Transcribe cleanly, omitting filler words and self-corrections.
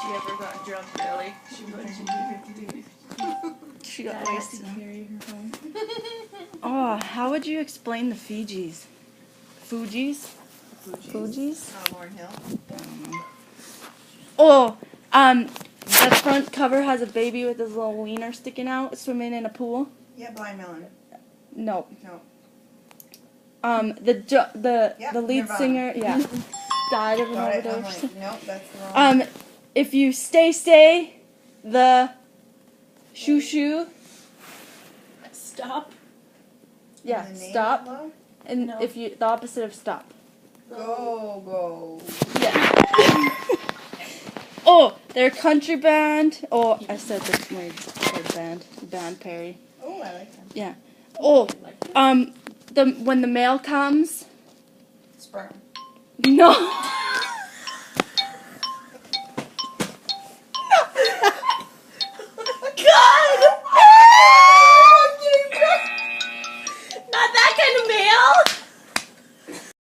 she ever got drunk, really. She got Dad wasted. had to carry her home. Oh, how would you explain the Fijis? Fuji's? Fuji's? Lauryn Hill. Oh, that front cover has a baby with his little wiener sticking out, swimming in a pool. Yeah, Blind Melon. No. No. The lead Nirvana. singer, yeah, died of an Got it. I'm overdose. like, nope, that's the wrong. If you stay, the shoo. Stop. Yeah, And the name stop. below? And No. if you, the opposite of stop. Go. Yeah. Oh, they're a country band. Oh, I said the word band Perry. Oh, I like them. Yeah. Oh, when the mail comes. Sperm. No. Not that kind of mail.